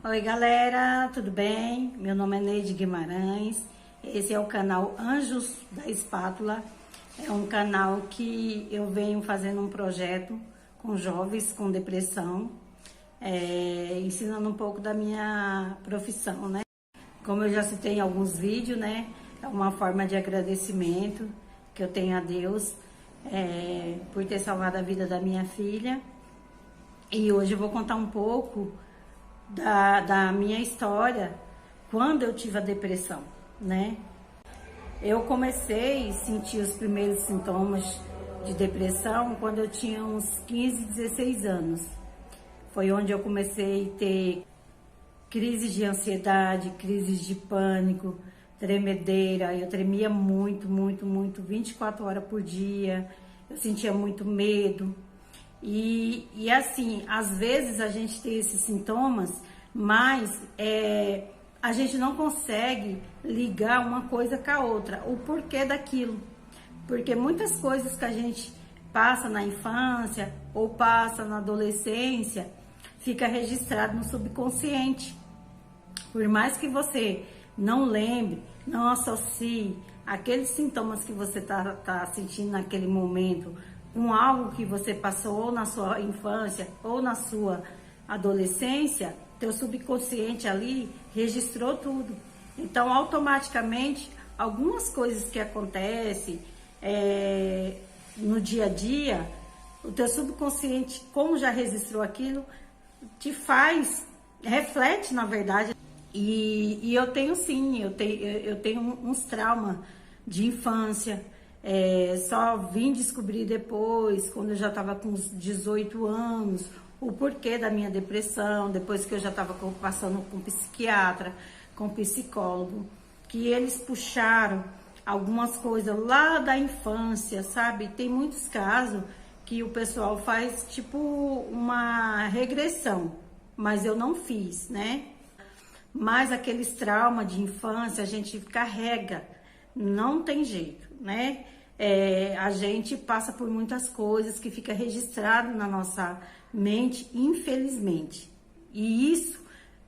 Oi galera, tudo bem? Meu nome é Neide Guimarães, esse é o canal Anjos da Espátula. É um canal que eu venho fazendo um projeto com jovens com depressão, ensinando um pouco da minha profissão, né? Como eu já citei em alguns vídeos, né? É uma forma de agradecimento que eu tenho a Deus por ter salvado a vida da minha filha. E hoje eu vou contar um pouco da minha história quando eu tive a depressão, né? Eu comecei a sentir os primeiros sintomas de depressão quando eu tinha uns 15, 16 anos. Foi onde eu comecei a ter crises de ansiedade, crises de pânico, tremedeira. Eu tremia muito, 24 horas por dia. Eu sentia muito medo. E assim, às vezes a gente tem esses sintomas, mas a gente não consegue ligar uma coisa com a outra, o porquê daquilo. Porque muitas coisas que a gente passa na infância ou passa na adolescência, fica registrado no subconsciente. Por mais que você não lembre, não associe aqueles sintomas que você tá sentindo naquele momento com algo que você passou ou na sua infância ou na sua adolescência, teu subconsciente ali registrou tudo. Então, automaticamente, algumas coisas que acontecem no dia a dia, o teu subconsciente, como já registrou aquilo, te faz, reflete na verdade. E eu tenho sim, eu tenho uns traumas de infância. Só vim descobrir depois, quando eu já estava com uns 18 anos, o porquê da minha depressão, depois que eu já estava passando com psiquiatra, com psicólogo, que eles puxaram algumas coisas lá da infância, sabe? Tem muitos casos que o pessoal faz tipo uma regressão, mas eu não fiz, né? Mas aqueles traumas de infância a gente carrega, não tem jeito, né? A gente passa por muitas coisas que fica registrado na nossa mente, infelizmente. E isso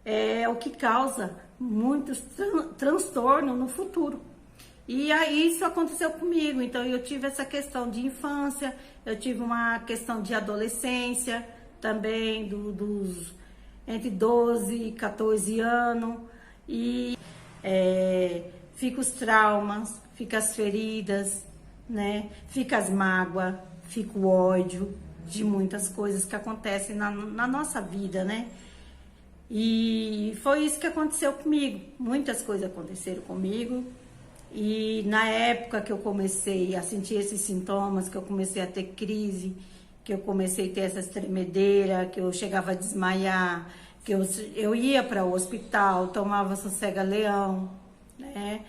é o que causa muitos transtornos no futuro. E aí isso aconteceu comigo. Então eu tive essa questão de infância, eu tive uma questão de adolescência também, dos entre 12 e 14 anos. E fica os traumas, fica as feridas, né? Fica as mágoas, fica o ódio de muitas coisas que acontecem na nossa vida, né? E foi isso que aconteceu comigo. Muitas coisas aconteceram comigo. E na época que eu comecei a sentir esses sintomas, que eu comecei a ter crise, que eu comecei a ter essas tremedeiras, que eu chegava a desmaiar, que eu ia para o hospital, tomava sossega-leão, né?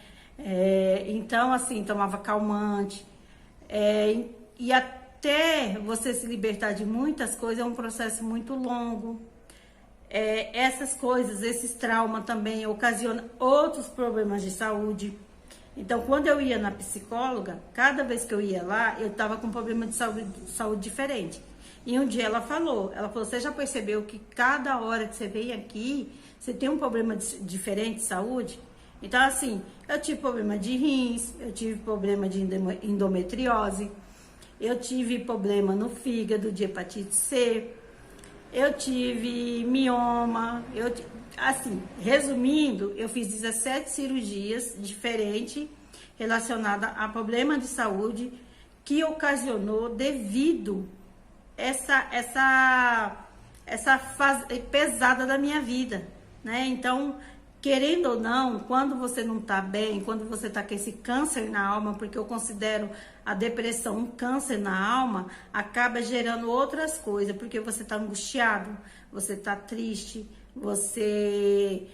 Então, assim, tomava calmante. E até você se libertar de muitas coisas é um processo muito longo. Essas coisas, esses traumas também ocasionam outros problemas de saúde. Então, quando eu ia na psicóloga, cada vez que eu ia lá, eu estava com um problema de saúde diferente. E um dia ela falou, você já percebeu que cada hora que você vem aqui, você tem um problema diferente de saúde? Então, assim, eu tive problema de rins, eu tive problema de endometriose, eu tive problema no fígado, de hepatite C, eu tive mioma, assim, resumindo, eu fiz 17 cirurgias diferentes relacionadas a problema de saúde que ocasionou devido essa fase pesada da minha vida, né? Então, querendo ou não, quando você não tá bem, quando você tá com esse câncer na alma, porque eu considero a depressão um câncer na alma, acaba gerando outras coisas, porque você tá angustiado, você tá triste, você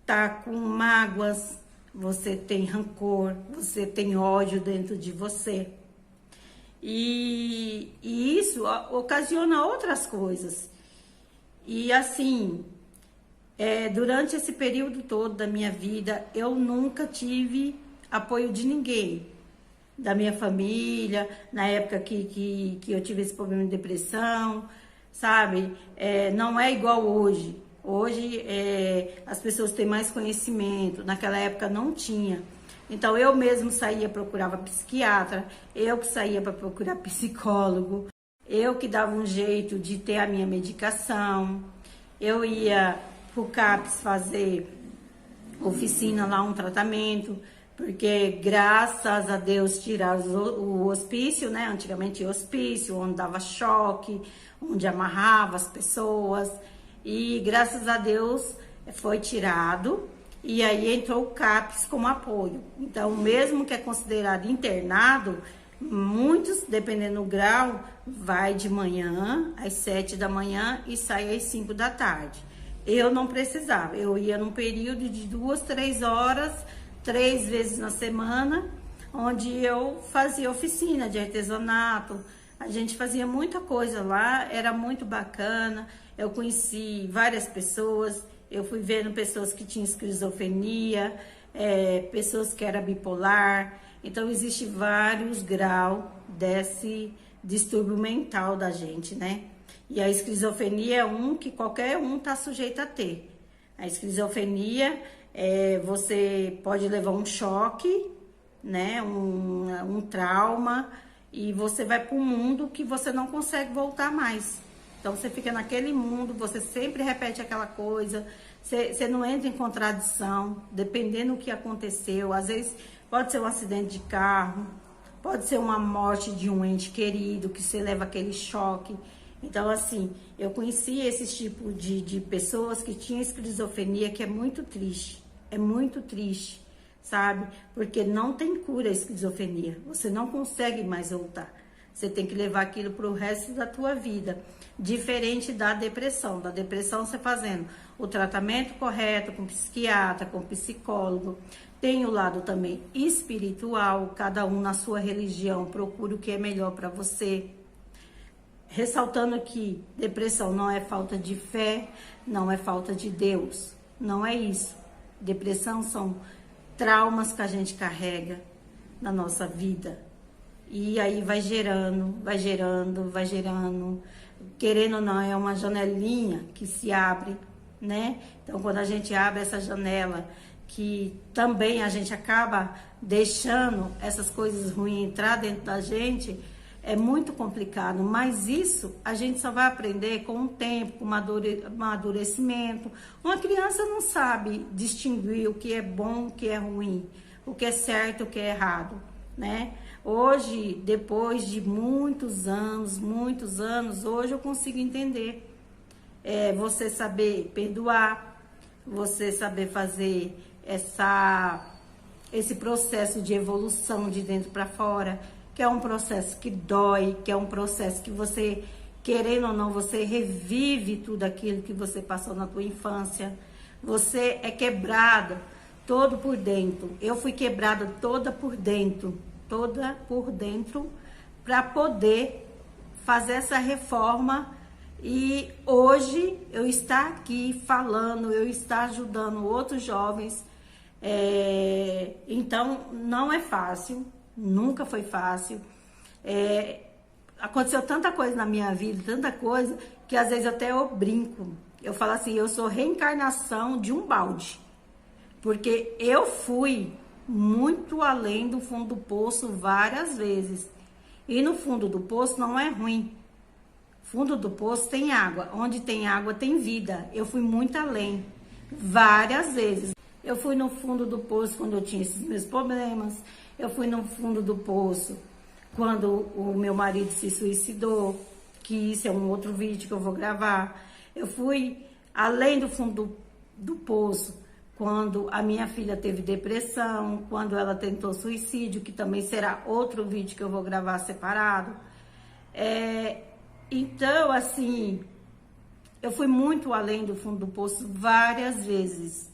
tá com mágoas, você tem rancor, você tem ódio dentro de você. E isso ocasiona outras coisas. E assim, durante esse período todo da minha vida, eu nunca tive apoio de ninguém, da minha família, na época que eu tive esse problema de depressão, sabe? Não é igual hoje. Hoje as pessoas têm mais conhecimento, naquela época não tinha. Então eu mesmo saía, procurava psiquiatra, eu que saía para procurar psicólogo, eu que dava um jeito de ter a minha medicação, eu ia pro CAPS fazer oficina lá, um tratamento, porque graças a Deus tiraram o hospício, né? Antigamente hospício, onde dava choque, onde amarrava as pessoas, e graças a Deus foi tirado, e aí entrou o CAPS como apoio. Então, mesmo que é considerado internado, muitos, dependendo do grau, vai de manhã às 7 da manhã e sai às 5 da tarde. Eu não precisava, eu ia num período de 2, 3 horas, 3 vezes na semana, onde eu fazia oficina de artesanato. A gente fazia muita coisa lá, era muito bacana. Eu conheci várias pessoas, eu fui vendo pessoas que tinham esquizofrenia, pessoas que eram bipolar. Então, existe vários graus desse distúrbio mental da gente, né? E a esquizofrenia é um que qualquer um está sujeito a ter. A esquizofrenia, você pode levar um choque, né? Um trauma, e você vai para um mundo que você não consegue voltar mais. Então, você fica naquele mundo, você sempre repete aquela coisa, você não entra em contradição, dependendo do que aconteceu. Às vezes, pode ser um acidente de carro, pode ser uma morte de um ente querido, que você leva aquele choque. Então, assim, eu conheci esse tipo de pessoas que tinham esquizofrenia, que é muito triste, sabe? Porque não tem cura a esquizofrenia, você não consegue mais voltar. Você tem que levar aquilo para o resto da tua vida. Diferente da depressão. Da depressão, você fazendo o tratamento correto com psiquiatra, com psicólogo. Tem o lado também espiritual, cada um na sua religião procura o que é melhor para você. Ressaltando que depressão não é falta de fé, não é falta de Deus. Não é isso. Depressão são traumas que a gente carrega na nossa vida. E aí vai gerando. Querendo ou não, é uma janelinha que se abre, né? Então, quando a gente abre essa janela, que também a gente acaba deixando essas coisas ruins entrar dentro da gente, é muito complicado. Mas isso a gente só vai aprender com o tempo, com o amadurecimento. Uma criança não sabe distinguir o que é bom, o que é ruim, o que é certo, o que é errado, né? Hoje, depois de muitos anos, hoje eu consigo entender. Você saber perdoar, você saber fazer esse processo de evolução de dentro para fora, que é um processo que dói, que é um processo que você, querendo ou não, você revive tudo aquilo que você passou na tua infância. Você é quebrada todo por dentro. Eu fui quebrada toda por dentro, para poder fazer essa reforma, e hoje eu estar aqui falando, eu estar ajudando outros jovens. Então não é fácil, nunca foi fácil. Aconteceu tanta coisa na minha vida, tanta coisa, que às vezes até eu brinco, eu falo assim, eu sou reencarnação de um balde, porque eu fui muito além do fundo do poço várias vezes. E no fundo do poço não é ruim. Fundo do poço tem água. Onde tem água tem vida. Eu fui muito além, várias vezes. Eu fui no fundo do poço quando eu tinha esses meus problemas. Eu fui no fundo do poço quando o meu marido se suicidou, que isso é um outro vídeo que eu vou gravar. Eu fui além do fundo do poço quando a minha filha teve depressão, quando ela tentou suicídio, que também será outro vídeo que eu vou gravar separado. Então, assim, eu fui muito além do fundo do poço várias vezes.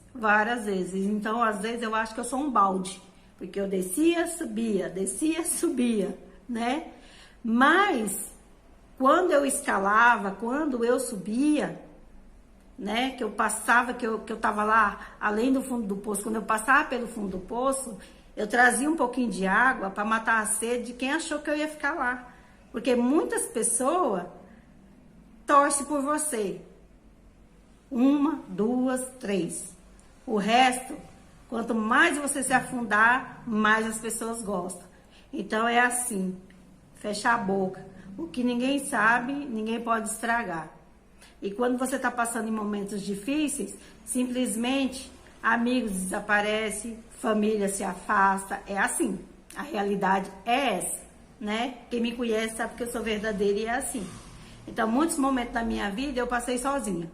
Então, às vezes, eu acho que eu sou um balde, porque eu descia, subia, né? Mas, quando eu escalava, quando eu subia, né, que eu passava, que eu tava lá além do fundo do poço, quando eu passava pelo fundo do poço, eu trazia um pouquinho de água para matar a sede de quem achou que eu ia ficar lá. Porque muitas pessoas torcem por você. Uma, duas, três. O resto, quanto mais você se afundar, mais as pessoas gostam. Então é assim, fecha a boca. O que ninguém sabe, ninguém pode estragar. E quando você está passando em momentos difíceis, simplesmente amigos desaparecem, família se afasta, é assim. A realidade é essa, né? Quem me conhece sabe que eu sou verdadeira e é assim. Então, muitos momentos da minha vida eu passei sozinha.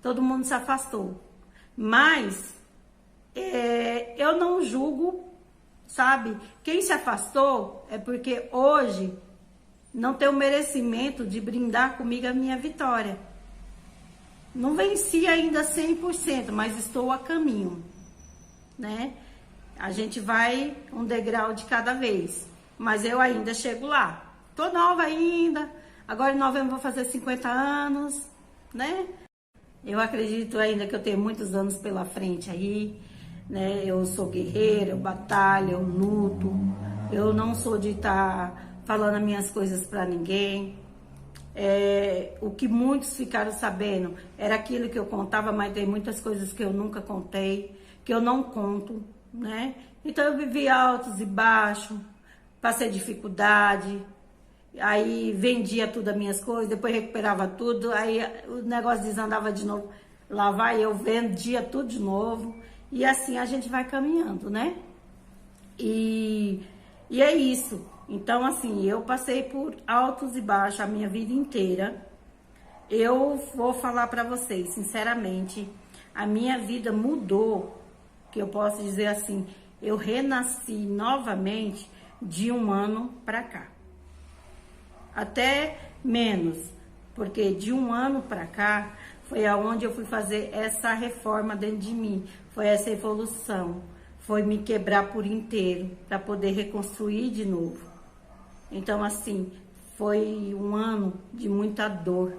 Todo mundo se afastou. Mas eu não julgo, sabe? Quem se afastou é porque hoje não tem o merecimento de brindar comigo a minha vitória. Não venci ainda 100%, mas estou a caminho, né? A gente vai um degrau de cada vez, mas eu ainda chego lá. Tô nova ainda, agora em novembro vou fazer 50 anos, né? Eu acredito ainda que eu tenho muitos anos pela frente aí, né? Eu sou guerreira, eu batalho, eu luto. Eu não sou de estar falando as minhas coisas para ninguém. O que muitos ficaram sabendo era aquilo que eu contava, mas tem muitas coisas que eu nunca contei, que eu não conto, né? Então eu vivi altos e baixos, passei dificuldade, aí vendia tudo as minhas coisas, depois recuperava tudo, aí o negócio desandava de novo, lá vai eu vendia tudo de novo, e assim a gente vai caminhando, né? E é isso. Então, assim, eu passei por altos e baixos a minha vida inteira. Eu vou falar para vocês, sinceramente, a minha vida mudou, que eu posso dizer assim, eu renasci novamente de um ano para cá. Até menos, porque de um ano para cá foi aonde eu fui fazer essa reforma dentro de mim, foi essa evolução, foi me quebrar por inteiro para poder reconstruir de novo. Então, assim, foi um ano de muita dor,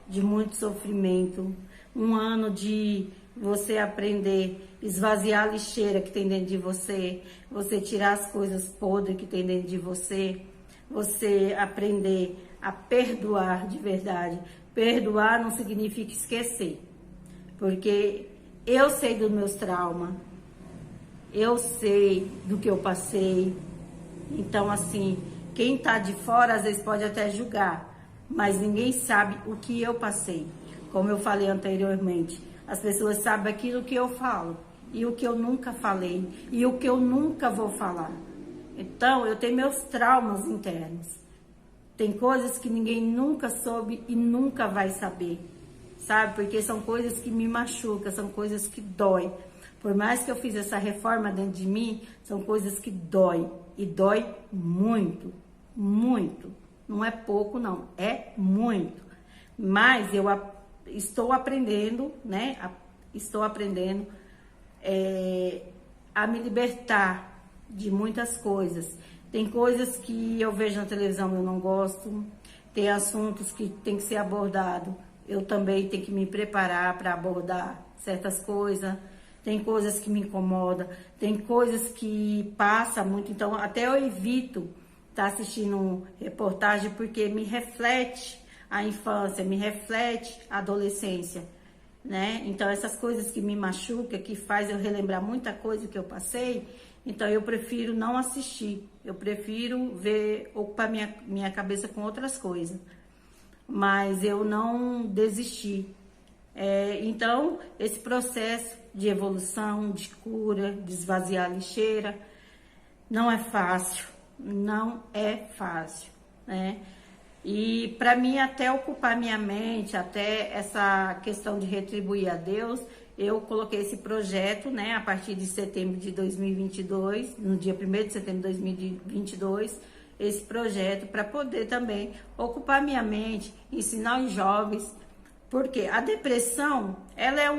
de muito sofrimento, um ano de você aprender a esvaziar a lixeira que tem dentro de você, você tirar as coisas podres que tem dentro de você, você aprender a perdoar de verdade. Perdoar não significa esquecer, porque eu sei dos meus traumas, eu sei do que eu passei. Então, assim, quem tá de fora às vezes pode até julgar, mas ninguém sabe o que eu passei. Como eu falei anteriormente, as pessoas sabem aquilo que eu falo e o que eu nunca falei e o que eu nunca vou falar. Então, eu tenho meus traumas internos. Tem coisas que ninguém nunca soube e nunca vai saber, sabe? Porque são coisas que me machucam, são coisas que dói. Por mais que eu fiz essa reforma dentro de mim, são coisas que dói. E dói muito, muito. Não é pouco, não. É muito. Mas eu estou aprendendo, né? Estou aprendendo a me libertar de muitas coisas. Tem coisas que eu vejo na televisão e eu não gosto. Tem assuntos que tem que ser abordado. Eu também tenho que me preparar para abordar certas coisas. Tem coisas que me incomodam. Tem coisas que passam muito. Então, até eu evito estar assistindo reportagem porque me reflete a infância, me reflete a adolescência, né? Então, essas coisas que me machucam, que faz eu relembrar muita coisa que eu passei, então eu prefiro não assistir. Eu prefiro ocupar minha cabeça com outras coisas. Mas eu não desisti. Então, esse processo de evolução, de cura, de esvaziar a lixeira, não é fácil, não é fácil, né? E para mim, até ocupar minha mente, até essa questão de retribuir a Deus, eu coloquei esse projeto, né, a partir de setembro de 2022, no dia 1º de setembro de 2022, esse projeto para poder também ocupar minha mente, ensinar os jovens, porque a depressão, ela é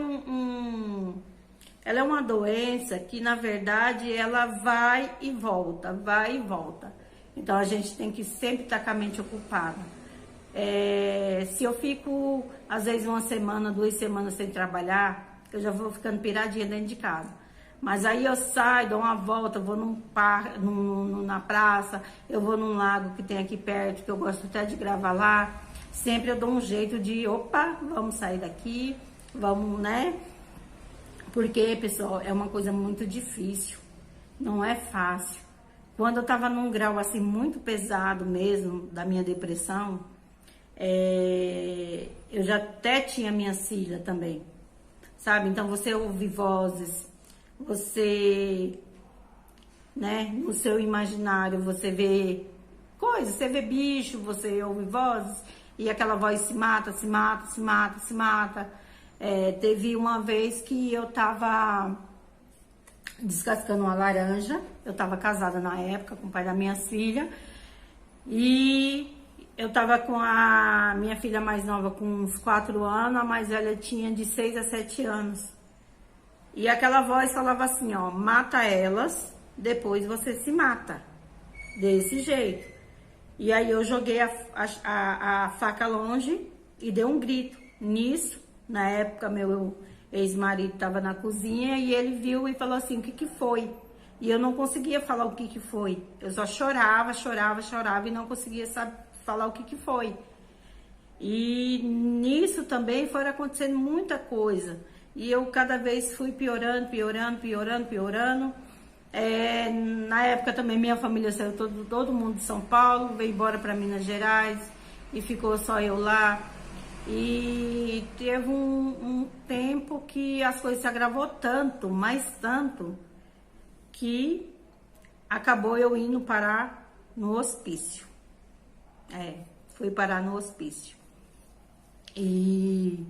ela é uma doença que, na verdade, ela vai e volta, vai e volta. Então, a gente tem que sempre estar com a mente ocupada. Se eu fico, às vezes, uma semana, 2 semanas sem trabalhar, eu já vou ficando piradinha dentro de casa. Mas aí eu saio, dou uma volta, vou na praça, eu vou num lago que tem aqui perto, que eu gosto até de gravar lá. sempre eu dou um jeito de, opa, vamos sair daqui, vamos, né? Porque, pessoal, é uma coisa muito difícil, não é fácil. Quando eu tava num grau, assim, muito pesado mesmo, da minha depressão, eu já até tinha minha filha também, sabe? Então, você ouve vozes, você, né, no seu imaginário, você vê coisas, você vê bicho, você ouve vozes, e aquela voz se mata, se mata, se mata, se mata. Teve uma vez que eu tava descascando uma laranja, eu tava casada na época com o pai da minha filha, e eu tava com a minha filha mais nova com uns 4 anos, a mais velha tinha de 6 a 7 anos. E aquela voz falava assim, ó, mata elas, depois você se mata, desse jeito. E aí eu joguei a faca longe e dei um grito. Nisso, na época, meu ex-marido estava na cozinha e ele viu e falou assim, o que que foi? E eu não conseguia falar o que que foi. Eu só chorava, chorava, chorava e não conseguia falar o que que foi. E nisso também foi acontecendo muita coisa. E eu cada vez fui piorando, piorando, piorando, piorando. Na época também minha família saiu todo mundo de São Paulo, veio embora para Minas Gerais e ficou só eu lá. E teve um tempo que as coisas se agravou tanto, mas tanto, que acabou eu indo parar no hospício. Fui parar no hospício. E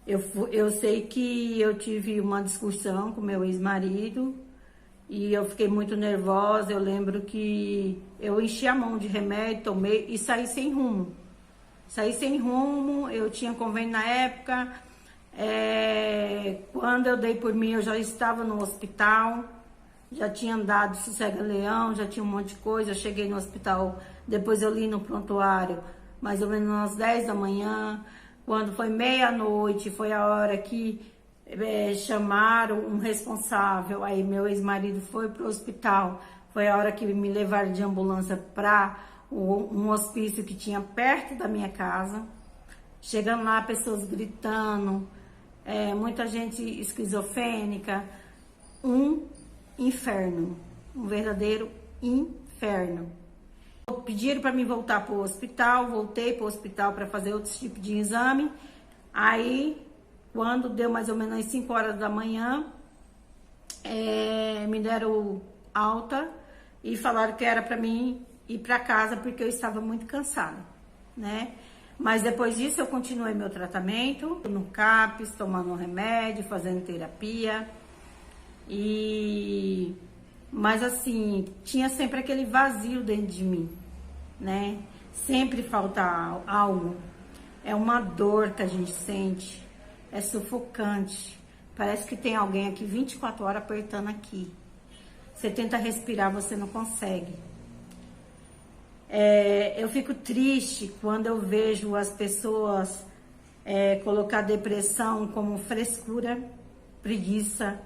eu sei que eu tive uma discussão com meu ex-marido e eu fiquei muito nervosa. Eu lembro que eu enchi a mão de remédio, tomei e saí sem rumo. Saí sem rumo, eu tinha convênio na época. Quando eu dei por mim, eu já estava no hospital, já tinha andado sossega-leão, já tinha um monte de coisa. Eu cheguei no hospital, depois eu li no prontuário, mais ou menos às 10 da manhã. Quando foi meia-noite, foi a hora que chamaram um responsável. Aí meu ex-marido foi pro hospital. Foi a hora que me levaram de ambulância para um hospício que tinha perto da minha casa. Chegando lá, pessoas gritando, muita gente esquizofrênica. Um inferno, um verdadeiro inferno. Pediram para mim voltar para o hospital, voltei para o hospital para fazer outros tipos de exame. Aí, quando deu mais ou menos às 5 horas da manhã, me deram alta e falaram que era para mim ir para casa porque eu estava muito cansada, né? Mas depois disso eu continuei meu tratamento no CAPS, tomando remédio, fazendo terapia. Mas assim, tinha sempre aquele vazio dentro de mim, né? Sempre falta algo. É uma dor que a gente sente, é sufocante. Parece que tem alguém aqui 24 horas apertando aqui. Você tenta respirar, você não consegue. Eu fico triste quando eu vejo as pessoas colocar depressão como frescura, preguiça,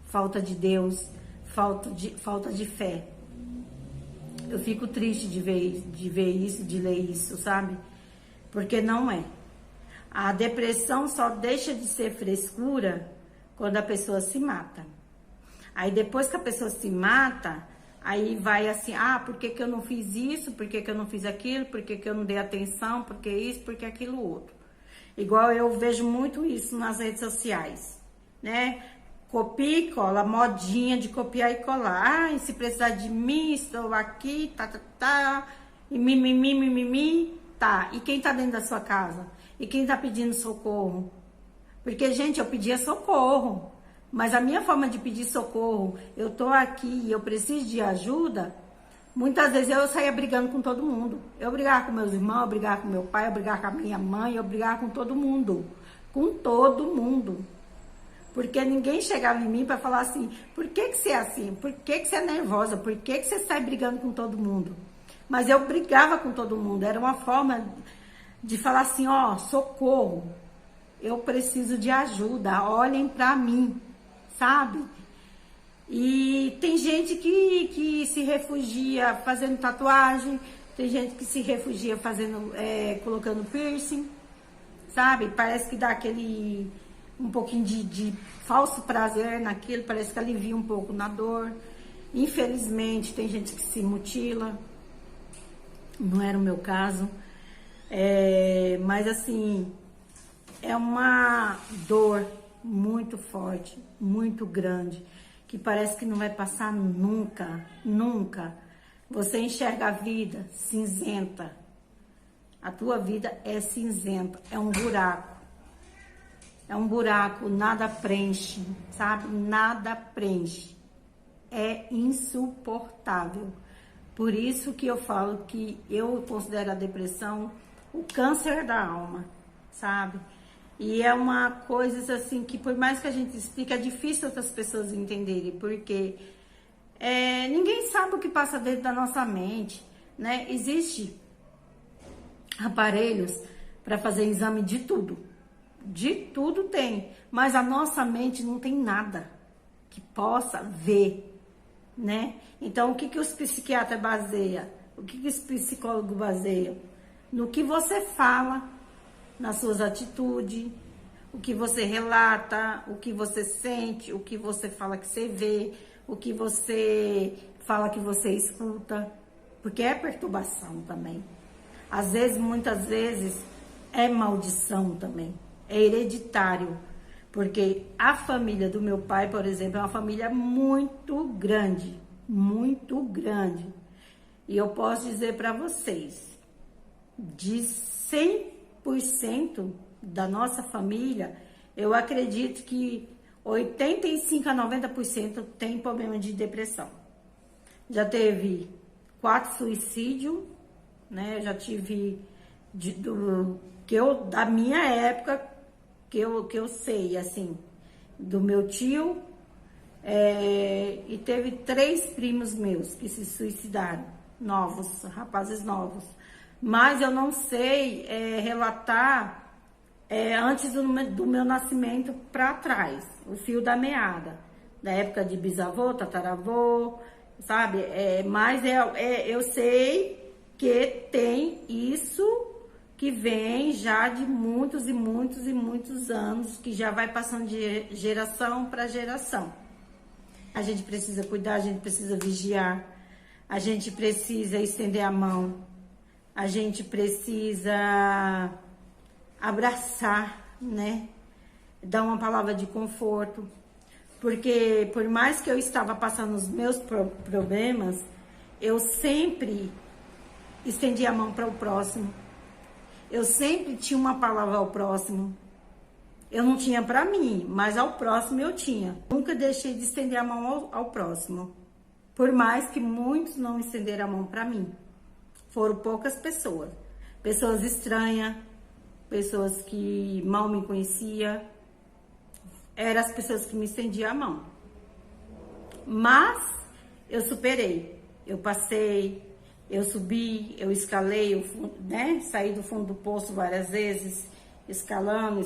falta de Deus, falta de fé. Eu fico triste de ver isso, de ler isso, sabe? Porque não é. A depressão só deixa de ser frescura quando a pessoa se mata. Aí depois que a pessoa se mata, aí vai assim, por que que eu não fiz isso? Por que que eu não fiz aquilo? Por que que eu não dei atenção? Por que isso? Por que aquilo outro? Igual eu vejo muito isso nas redes sociais, né? Copia e cola, modinha de copiar e colar. E se precisar de mim, estou aqui, e mimimi, tá. E quem tá dentro da sua casa? E quem tá pedindo socorro? Porque, gente, eu pedia socorro. Mas a minha forma de pedir socorro, eu tô aqui e eu preciso de ajuda, muitas vezes eu saía brigando com todo mundo. Eu brigava com meus irmãos, eu brigava com meu pai, eu brigava com a minha mãe, eu brigava com todo mundo. Com todo mundo. Porque ninguém chegava em mim para falar assim, por que que você é assim? Por que que você é nervosa? Por que que você sai brigando com todo mundo? Mas eu brigava com todo mundo. Era uma forma de falar assim, socorro. Eu preciso de ajuda. Olhem para mim. Sabe? E tem gente que se refugia fazendo tatuagem, tem gente que se refugia fazendo, colocando piercing, sabe? Parece que dá aquele, um pouquinho de falso prazer naquilo, parece que alivia um pouco na dor. Infelizmente, tem gente que se mutila, não era o meu caso, mas assim, é uma dor muito forte, muito grande, que parece que não vai passar nunca, nunca. Você enxerga a vida cinzenta, a tua vida é cinzenta, é um buraco, nada preenche, sabe? Nada preenche, é insuportável. Por isso que eu falo que eu considero a depressão o câncer da alma, sabe? E é uma coisa assim que por mais que a gente explique, é difícil outras pessoas entenderem, porque ninguém sabe o que passa dentro da nossa mente, né? Existe aparelhos para fazer exame de tudo tem, mas a nossa mente não tem nada que possa ver, né? Então, o que os psiquiatras baseiam? O que os psicólogos baseiam? No que você fala, nas suas atitudes, o que você relata, o que você sente, o que você fala que você vê, o que você fala que você escuta, porque é perturbação também. Às vezes, muitas vezes, é maldição também, é hereditário, porque a família do meu pai, por exemplo, é uma família muito grande, e eu posso dizer para vocês, de 100% da nossa família, eu acredito que 85 a 90% tem problema de depressão. Já teve 4 suicídios, né? Eu já tive da minha época, que eu sei, assim, do meu tio, e teve 3 primos meus que se suicidaram, rapazes novos. Mas eu não sei relatar antes do meu nascimento para trás, o fio da meada, da época de bisavô, tataravô, sabe? Mas eu sei que tem isso que vem já de muitos e muitos e muitos anos, que já vai passando de geração para geração. A gente precisa cuidar, a gente precisa vigiar, a gente precisa estender a mão, a gente precisa abraçar, né? Dar uma palavra de conforto, porque por mais que eu estava passando os meus problemas, eu sempre estendi a mão para o próximo. Eu sempre tinha uma palavra ao próximo. Eu não tinha para mim, mas ao próximo eu tinha. Nunca deixei de estender a mão ao próximo. Por mais que muitos não estenderam a mão para mim. Foram poucas pessoas. Pessoas estranhas, pessoas que mal me conheciam. Eram as pessoas que me estendiam a mão. Mas eu superei. Eu passei, eu subi, eu escalei, né? Saí do fundo do poço várias vezes, escalando.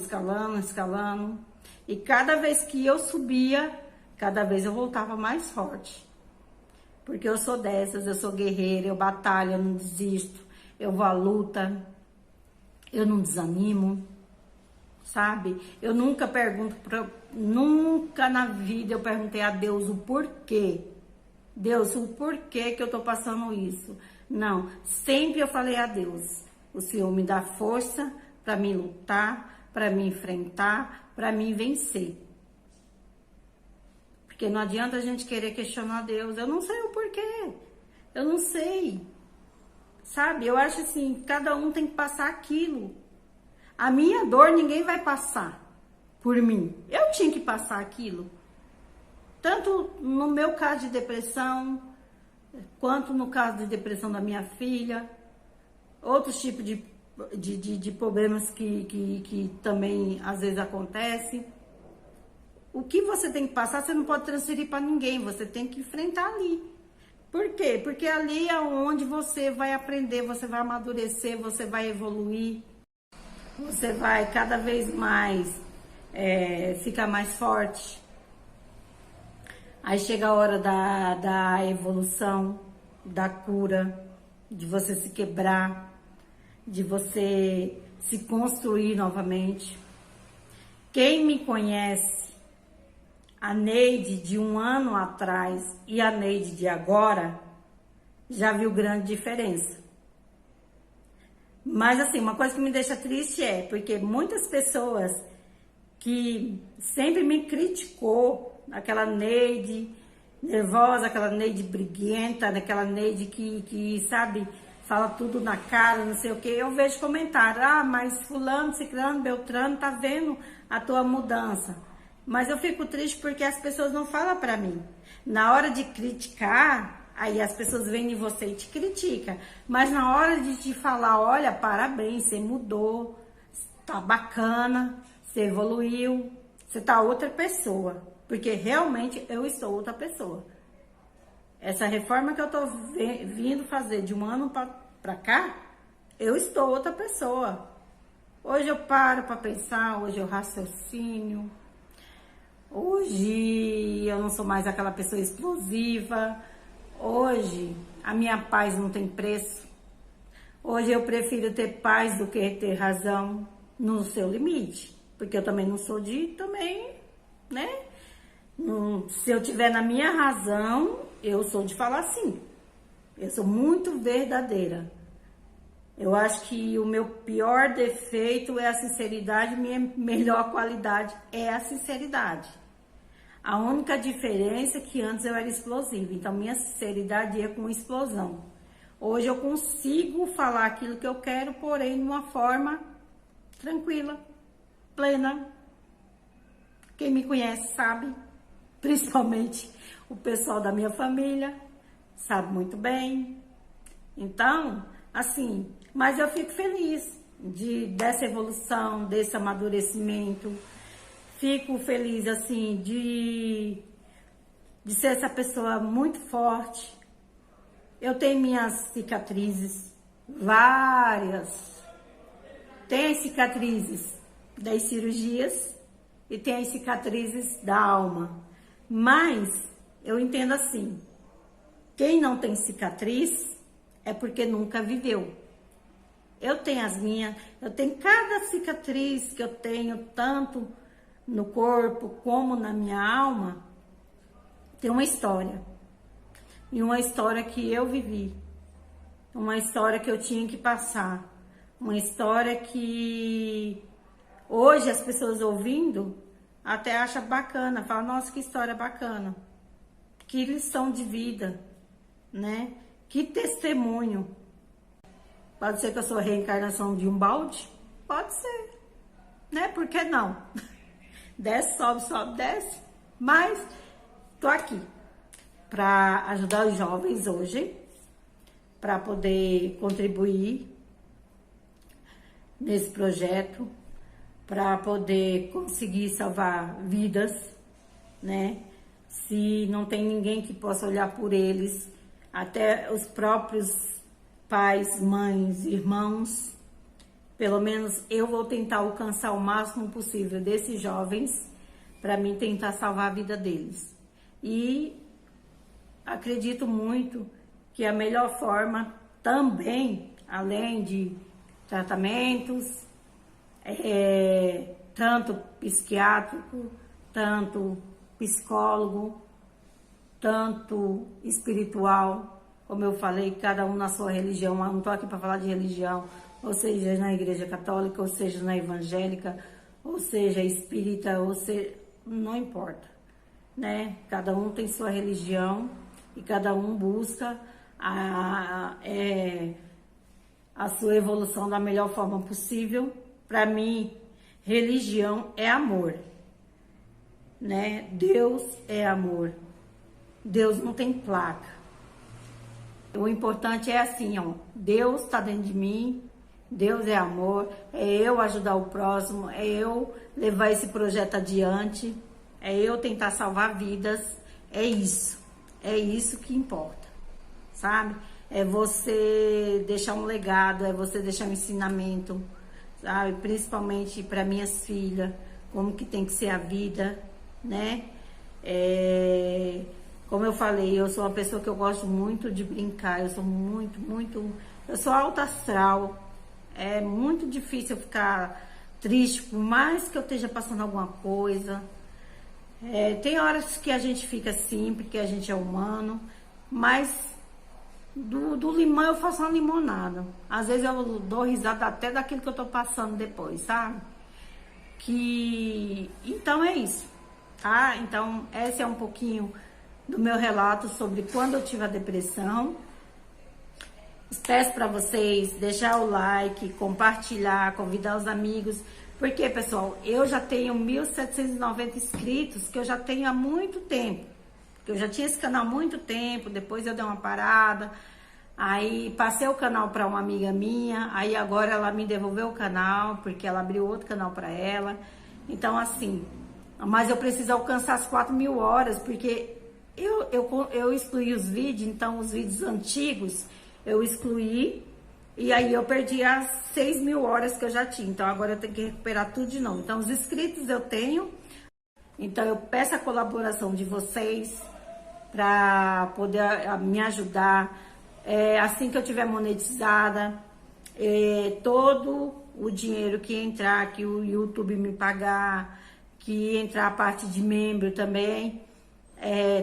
E cada vez que eu subia, cada vez eu voltava mais forte. Porque eu sou dessas, eu sou guerreira, eu batalho, eu não desisto, eu vou à luta, eu não desanimo, sabe? Eu nunca nunca na vida eu perguntei a Deus o porquê. Deus, o porquê que eu tô passando isso? Não, sempre eu falei a Deus, o Senhor me dá força para me lutar, para me enfrentar, para me vencer. Porque não adianta a gente querer questionar Deus. Eu não sei o porquê. Eu não sei. Sabe? Eu acho assim, cada um tem que passar aquilo. A minha dor ninguém vai passar por mim. Eu tinha que passar aquilo. Tanto no meu caso de depressão, quanto no caso de depressão da minha filha. Outros tipos de problemas que também às vezes acontecem. O que você tem que passar, você não pode transferir para ninguém, você tem que enfrentar ali. Por quê? Porque ali é onde você vai aprender, você vai amadurecer, você vai evoluir, você vai cada vez mais ficar mais forte. Aí chega a hora da evolução, da cura, de você se quebrar, de você se construir novamente. Quem me conhece, a Neide de 1 ano atrás e a Neide de agora, já viu grande diferença. Mas assim, uma coisa que me deixa triste é porque muitas pessoas que sempre me criticou, aquela Neide nervosa, aquela Neide briguenta, aquela Neide que sabe, fala tudo na cara, não sei o que, eu vejo comentário, ah, mas fulano, ciclano, beltrano, tá vendo a tua mudança. Mas eu fico triste porque as pessoas não falam pra mim. Na hora de criticar, aí as pessoas vêm em você e te criticam. Mas na hora de te falar, olha, parabéns, você mudou, tá bacana, você evoluiu, você tá outra pessoa. Porque realmente eu estou outra pessoa. Essa reforma que eu tô vindo fazer de 1 ano pra cá, eu estou outra pessoa. Hoje eu paro pra pensar, hoje eu raciocínio. Hoje eu não sou mais aquela pessoa explosiva. Hoje a minha paz não tem preço. Hoje eu prefiro ter paz do que ter razão no seu limite. Porque eu também não sou de, né? Se eu tiver na minha razão, eu sou de falar sim. Eu sou muito verdadeira. Eu acho que o meu pior defeito é a sinceridade, minha melhor qualidade é a sinceridade. A única diferença é que antes eu era explosiva, então minha sinceridade ia com explosão. Hoje eu consigo falar aquilo que eu quero, porém de uma forma tranquila, plena. Quem me conhece sabe, principalmente o pessoal da minha família, sabe muito bem. Então, assim, mas eu fico feliz dessa evolução, desse amadurecimento. Fico feliz, assim, de ser essa pessoa muito forte. Eu tenho minhas cicatrizes, várias. Tem as cicatrizes das cirurgias e tem as cicatrizes da alma. Mas eu entendo assim, quem não tem cicatriz é porque nunca viveu. Eu tenho as minhas, eu tenho cada cicatriz que eu tenho, tanto no corpo como na minha alma, tem uma história. E uma história que eu vivi. Uma história que eu tinha que passar. Uma história que hoje as pessoas ouvindo até acham bacana. Falam, nossa, que história bacana. Que lição de vida, né? Que testemunho. Pode ser que eu sou a reencarnação de um balde? Pode ser, né? Por que não? Desce, sobe, sobe, desce. Mas tô aqui para ajudar os jovens hoje, para poder contribuir nesse projeto, para poder conseguir salvar vidas, né? Se não tem ninguém que possa olhar por eles, até os próprios pais, mães, irmãos, pelo menos eu vou tentar alcançar o máximo possível desses jovens para mim tentar salvar a vida deles. E acredito muito que a melhor forma também, além de tratamentos, tanto psiquiátrico, tanto psicólogo, tanto espiritual, como eu falei, cada um na sua religião. Eu não estou aqui para falar de religião, ou seja, na igreja católica, ou seja, na evangélica, ou seja, espírita, ou seja, não importa, né? Cada um tem sua religião e cada um busca a sua evolução da melhor forma possível. Para mim, religião é amor, né? Deus é amor. Deus não tem placa. O importante é assim, ó, Deus está dentro de mim, Deus é amor, é eu ajudar o próximo, é eu levar esse projeto adiante, é eu tentar salvar vidas, é isso que importa, sabe? É você deixar um legado, é você deixar um ensinamento, sabe? Principalmente para minhas filhas, como que tem que ser a vida, né? Como eu falei, eu sou uma pessoa que eu gosto muito de brincar, eu sou alta astral. É muito difícil eu ficar triste, por mais que eu esteja passando alguma coisa. Tem horas que a gente fica assim, porque a gente é humano, mas do limão eu faço uma limonada. Às vezes eu dou risada até daquilo que eu tô passando depois, sabe? Então é isso, tá? Então esse é um pouquinho do meu relato sobre quando eu tive a depressão. Peço para vocês deixar o like, compartilhar, convidar os amigos, porque, pessoal, eu já tenho 1.790 inscritos, que eu já tenho há muito tempo. Eu já tinha esse canal há muito tempo, depois eu dei uma parada, aí passei o canal para uma amiga minha, aí agora ela me devolveu o canal, porque ela abriu outro canal para ela. Então, assim, mas eu preciso alcançar as 4.000 horas, porque eu excluí os vídeos, então os vídeos antigos eu excluí, e aí eu perdi as 6.000 horas que eu já tinha. Então agora eu tenho que recuperar tudo de novo. Então os inscritos eu tenho, então eu peço a colaboração de vocês para poder me ajudar. Assim que eu tiver monetizada, todo o dinheiro que entrar, que o YouTube me pagar, que entrar a parte de membro também,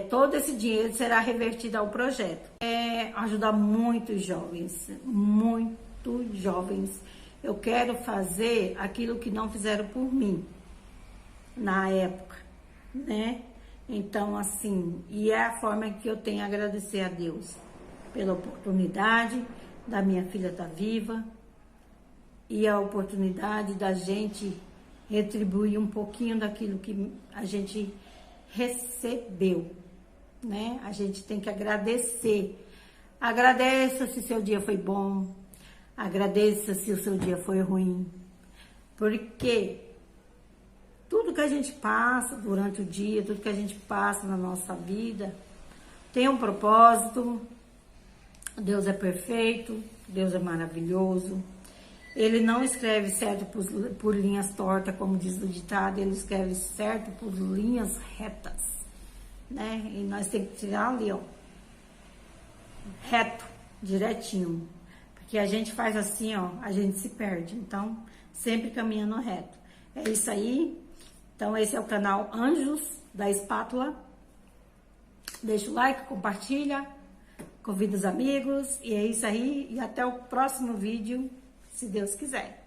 todo esse dinheiro será revertido ao projeto. Ajudar muitos jovens, muitos jovens. Eu quero fazer aquilo que não fizeram por mim na época, né? Então, assim, e é a forma que eu tenho a agradecer a Deus pela oportunidade da minha filha estar viva e a oportunidade da gente retribuir um pouquinho daquilo que a gente recebeu, né? A gente tem que agradecer. Agradeça se seu dia foi bom, agradeça se o seu dia foi ruim, porque tudo que a gente passa durante o dia, tudo que a gente passa na nossa vida, tem um propósito. Deus é perfeito, Deus é maravilhoso. Ele não escreve certo por linhas tortas, como diz o ditado, ele escreve certo por linhas retas, né? E nós temos que tirar ali, ó, reto, direitinho, porque a gente faz assim, ó, a gente se perde. Então, sempre caminhando reto. É isso aí. Então, esse é o canal Anjos da Espátula. Deixa o like, compartilha, convida os amigos. E é isso aí. E até o próximo vídeo, se Deus quiser.